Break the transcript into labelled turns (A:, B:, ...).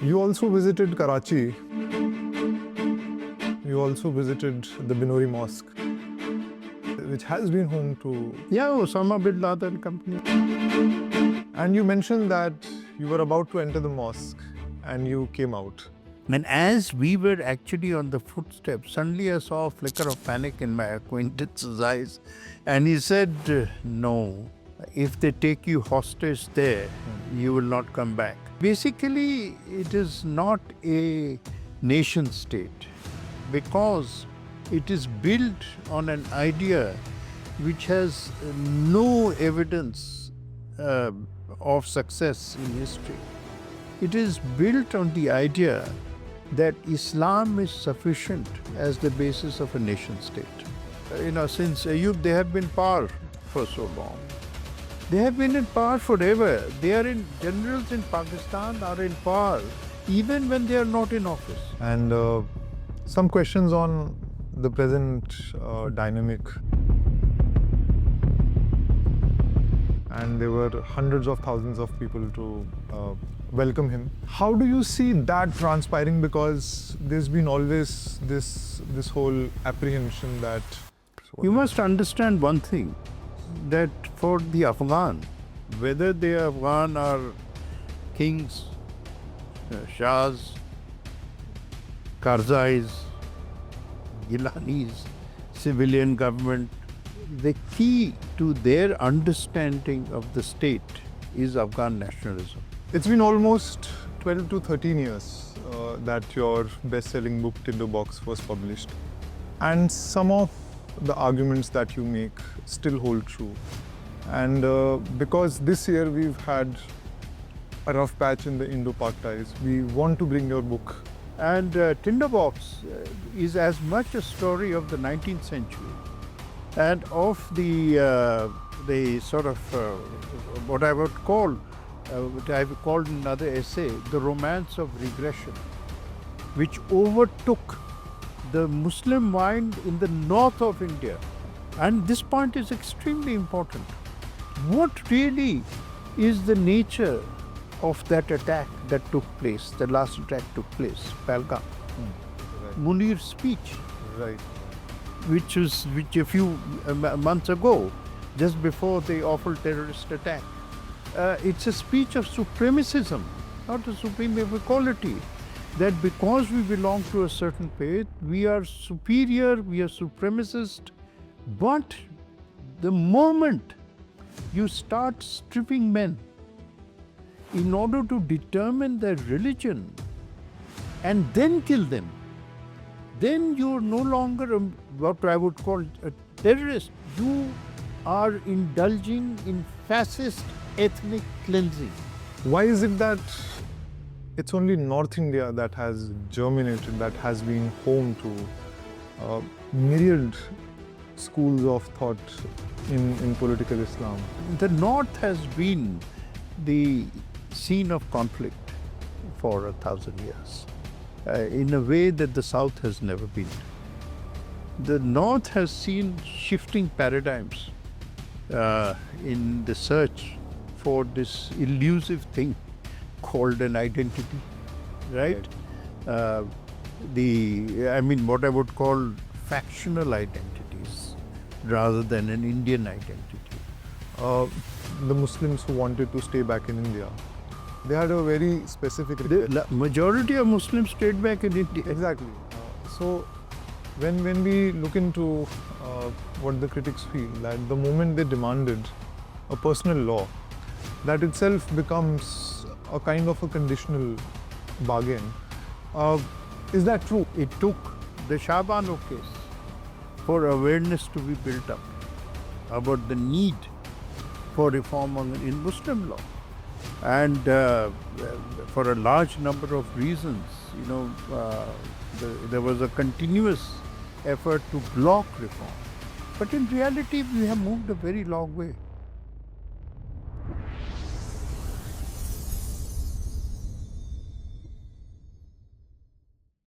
A: You also visited Karachi. You also visited the Binori Mosque, which has been home to...
B: Yeah, Osama bin Laden company.
A: And you mentioned that you were about to enter the mosque and you came out.
B: And as we were actually on the footsteps, suddenly I saw a flicker of panic in my acquaintance's eyes. And he said, no, if they take you hostage there, you will not come back. Basically, it is not a nation state because it is built on an idea which has no evidence of success in history. It is built on the idea that Islam is sufficient as the basis of a nation state. Since Ayub, they have been power for so long. They have been in power forever. Generals in Pakistan are in power even when they are not in office.
A: And some questions on the present dynamic. And there were hundreds of thousands of people to welcome him. How do you see that transpiring? Because there's been always this whole apprehension that...
B: You must understand one thing, that for the Afghan, whether they Afghan are kings, Shahs, Karzais, Gilanis, civilian government, the key to their understanding of the state is Afghan nationalism.
A: It's been almost 12 to 13 years that your best-selling book Tinderbox was published. And some of the arguments that you make still hold true. And because this year we've had a rough patch in the Indo-Pak ties, we want to bring your book.
B: And Tinderbox is as much a story of the 19th century and of the sort of what I would call, what I've called in another essay, the romance of regression, which overtook the Muslim mind in the north of India. And this point is extremely important. What really is the nature of that attack that took place, the last attack took place, Pahalgam?
A: Right.
B: Munir's speech.
A: Right.
B: Which a few months ago, just before the awful terrorist attack. It's a speech of supremacism, not a supreme equality. That because we belong to a certain faith, we are superior, we are supremacist. But the moment you start stripping men in order to determine their religion and then kill them, then you're no longer what I would call a terrorist. You are indulging in fascist ethnic cleansing.
A: Why is it that it's only North India that has germinated, that has been home to myriad schools of thought in political Islam?
B: The North has been the scene of conflict for 1,000 years in a way that the South has never been. The North has seen shifting paradigms in the search for this elusive thing called an identity, right? What I would call factional identities rather than an Indian identity.
A: The Muslims who wanted to stay back in India, they had a very specific...
B: The majority of Muslims stayed back in India.
A: Exactly. So when we look into what the critics feel, that the moment they demanded a personal law, that itself becomes a kind of a conditional bargain. Is that true?
B: It took the Shah Bano case for awareness to be built up about the need for reform in Muslim law. And for a large number of reasons, there was a continuous effort to block reform. But in reality, we have moved a very long way.